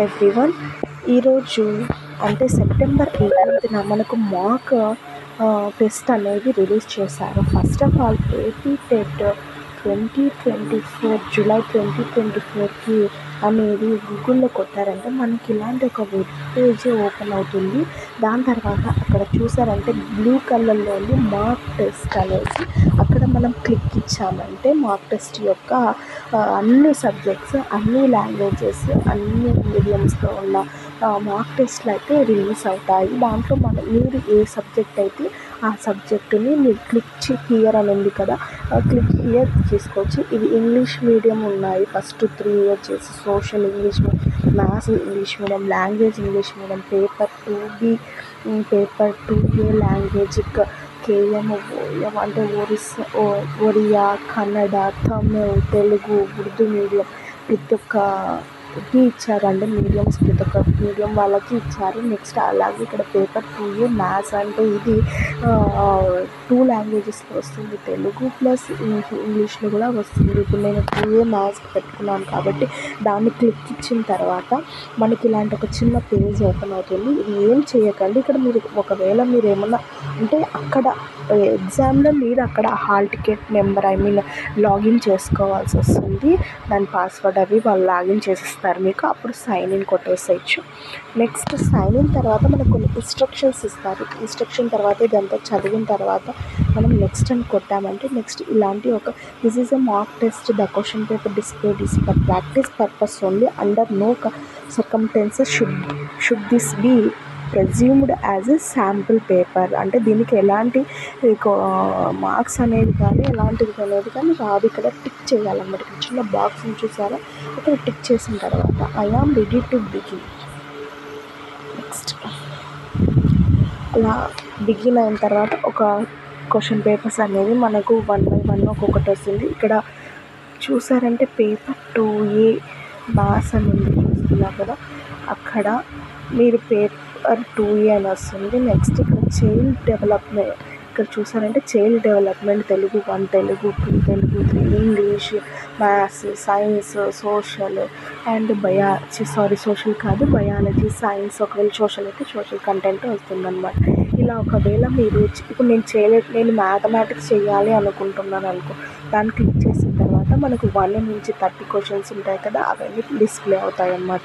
Everyone. ఈరోజు అంటే September 18న మనకు మాక్ టెస్ట్ అనేది రిలీజ్ చేశారు. First of all A P 2024 July 2024కి అనేది గూగుల్లో కొట్టారంటే మనకి ఇలాంటి ఒక వెబ్ పేజ్ ఓపెన్ అవుతుంది. దాని తర్వాత అక్కడ చూసారంటే బ్లూ కలర్లోని మార్క్ టెస్ట్ అనేసి అక్కడ మనం క్లిక్ ఇచ్చామంటే మార్క్ టెస్ట్ యొక్క అన్ని సబ్జెక్ట్స్, అన్ని లాంగ్వేజెస్, అన్ని మీడియంస్లో ఉన్న మార్క్ టెస్ట్లు అయితే రిలీజ్ అవుతాయి. దాంట్లో మీరు ఏ సబ్జెక్ట్ అయితే ఆ సబ్జెక్టుని మీరు క్లిక్ హియర్ అని ఉంది కదా, క్లిక్ హియర్ చేసుకోవచ్చు. ఇవి ఇంగ్లీష్ మీడియం ఉన్నాయి. ఫస్ట్ 3 వచ్చేసి social English medium, maths English medium, language English medium, paper 2B, paper 2A language, KM, OM అంటే ఒరియా, కన్నడ, తమిళ్, తెలుగు, ఉర్దూ మీడియం ప్రతి ఒక్కటి ఇచ్చారండి. మీడియంస్ ప్రతి ఒక్క మీడియం వాళ్ళకి ఇచ్చారు. నెక్స్ట్ అలాగే ఇక్కడ పేపర్ 2A మ్యాథ్స్ అంటే ఇది 2 లాంగ్వేజెస్లో వస్తుంది, తెలుగు ప్లస్ ఇంగ్లీష్లో కూడా వస్తుంది. ఇప్పుడు నేను 2A మ్యాథ్స్ పెట్టుకున్నాను కాబట్టి దాన్ని క్లిక్ ఇచ్చిన తర్వాత మనకి ఇలాంటి ఒక చిన్న పేజ్ ఓపెన్ అవుతుంది. ఇది ఏం చేయకండి. ఇక్కడ మీరు ఒకవేళ మీరు ఏమన్నా అంటే అక్కడ ఎగ్జామ్లో మీరు అక్కడ హాల్ టికెట్ నెంబర్ లాగిన్ చేసుకోవాల్సి వస్తుంది. దాని పాస్వర్డ్ అవి వాళ్ళు లాగిన్ చేసిస్తారు మీకు. అప్పుడు సైన్ ఇన్ కొట్టేసేయచ్చు. నెక్స్ట్ సైన్ ఇన్ తర్వాత మనకు కొన్ని ఇన్స్ట్రక్షన్స్ ఇస్తారు. ఇన్స్ట్రక్షన్ తర్వాత ఇదంతా చదివిన తర్వాత మనం నెక్స్ట్ అని కొట్టామంటే నెక్స్ట్ ఇలాంటి this is a mock test, the question paper displayed is for practice purpose only, under no circumstances should this be presumed as a sample paper. అంటే దీనికి ఎలాంటి మార్క్స్ అనేది కానీ ఎలాంటిది అనేది కానీ రాదు. ఇక్కడ టిక్ చేయాలన్నమాట. ఇక్కడ చిన్న బాక్స్ని చూసారా, ఇక్కడ టిక్ చేసిన తర్వాత I am ready to begin. Next అలా బిగిన్ అయిన తర్వాత ఒక క్వశ్చన్ పేపర్స్ అనేది మనకు 1 by 1 ఒక్కొక్కటి వస్తుంది. ఇక్కడ చూసారంటే పేపర్ 2A మ్యాథ్స్ అని ఉంది చూస్తున్నారు కదా, అక్కడ మీరు పేపర్ 2A అని వస్తుంది. నెక్స్ట్ ఇక్కడ చైల్డ్ డెవలప్మెంట్, ఇక్కడ చూసారంటే child development Telugu 1, Telugu 2, Telugu 3, English, maths, science, social and social కాదు బయాలజీ, సైన్స్. ఒకవేళ సోషల్ అయితే సోషల్ కంటెంట్ వస్తుందన్నమాట. ఇలా ఒకవేళ మీరు ఇప్పుడు నేను మ్యాథమెటిక్స్ చేయాలి అనుకుంటున్నాను అనుకో, దాన్ని క్లిక్ చేసిన తర్వాత మనకు 1 నుంచి 30 క్వశ్చన్స్ ఉంటాయి కదా, అవన్నీ డిస్ప్లే అవుతాయి అన్నమాట.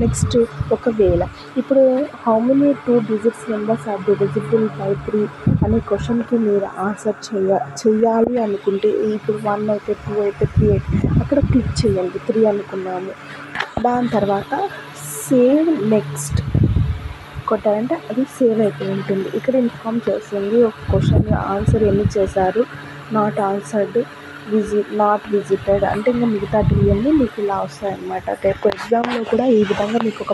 నెక్స్ట్ ఒకవేళ ఇప్పుడు how many 2 digits numbers are divisible by 3 అనే క్వశ్చన్కి మీరు ఆన్సర్ చేయాలి అనుకుంటే ఇప్పుడు 1 అయితే 2 అయితే 3 అయితే అక్కడ క్లిక్ చేయండి. 3 అనుకున్నాము. దాని తర్వాత సేవ్ నెక్స్ట్ కొట్టారంటే అది సేవ్ అయిపోయి ఉంటుంది. ఇక్కడ ఇన్ఫామ్ చేస్తుంది ఒక క్వశ్చన్ ఆన్సర్ ఎన్ని చేశారు, నాట్ ఆన్సర్డ్, నాట్ విజిటెడ్ అంటే ఇంకా మిగతా అన్నీ మీకు ఇలా వస్తాయన్నమాట. రేపు ఎగ్జామ్లో కూడా ఈ విధంగా మీకు ఒక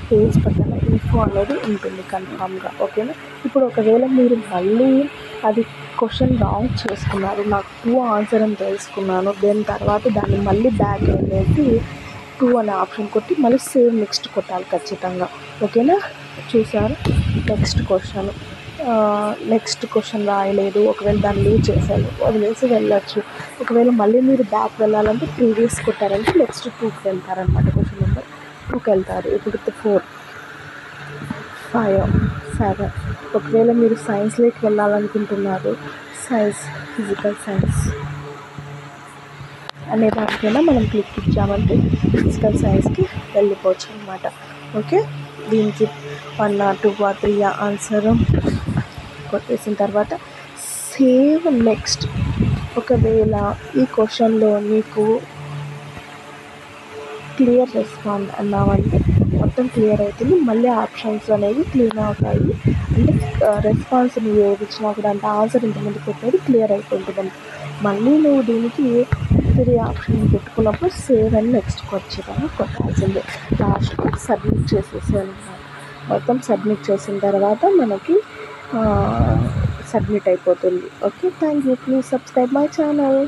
పేజ్ పక్కన ఇన్ఫో అనేది ఉంటుంది కన్ఫామ్గా. ఓకేనా. ఇప్పుడు ఒకవేళ మీరు మళ్ళీ అది క్వశ్చన్ రాంగ్ చేసుకున్నారు, నాకు 2 ఆన్సర్ అని తెలుసుకున్నాను, దాని తర్వాత దాన్ని మళ్ళీ బ్యాక్ వెళ్ళేసి 2 అనే ఆప్షన్ కొట్టి మళ్ళీ సేవ్ నెక్స్ట్ కొట్టాలి ఖచ్చితంగా. ఓకేనా. చూసారు నెక్స్ట్ క్వశ్చన్ రాయలేదు, ఒకవేళ దాన్ని లీవ్ చేశాను వదిలేసి వెళ్ళొచ్చు. ఒకవేళ మళ్ళీ మీరు బ్యాక్ వెళ్ళాలంటే ప్రీవియస్ కొట్టారంటే నెక్స్ట్ 2కి వెళ్తారనమాట. క్వశ్చన్ నెంబర్ 2కి వెళ్తారు. ఇప్పుడు 4, 5, 7. ఒకవేళ మీరు సైన్స్లోకి వెళ్ళాలనుకుంటున్నారు, సైన్స్, ఫిజికల్ సైన్స్ అనే దానికైనా మనం క్లిక్ ఇచ్చామంటే ఫిజికల్ సైన్స్కి వెళ్ళిపోవచ్చు అనమాట. ఓకే. దీనికి 1 or 2 or 3 ఆన్సర్ కొట్టేసిన తర్వాత సేవ్ నెక్స్ట్. ఒకవేళ ఈ క్వశ్చన్లో మీకు క్లియర్ రెస్పాండ్ అన్నామంటే మొత్తం క్లియర్ అవుతుంది. మళ్ళీ ఆప్షన్స్ అనేవి క్లీన్ అవుతాయి. అంటే రెస్పాన్స్ నువ్వు ఏది ఇచ్చినా కూడా అంటే ఆన్సర్ ఇంతకుముందు పెట్టేది క్లియర్ అయిపోతుంది. మళ్ళీ నువ్వు దీనికి 3 ఆప్షన్ పెట్టుకున్నప్పుడు సేవ్ అని నెక్స్ట్ కొట్టాల్సిందే. లాస్ట్ సబ్మిట్ చేసేసాను. మొత్తం సబ్మిట్ చేసిన తర్వాత మనకి సబ్మిట్ అయిపోతుంది. Okay. Thank you. Please subscribe my channel.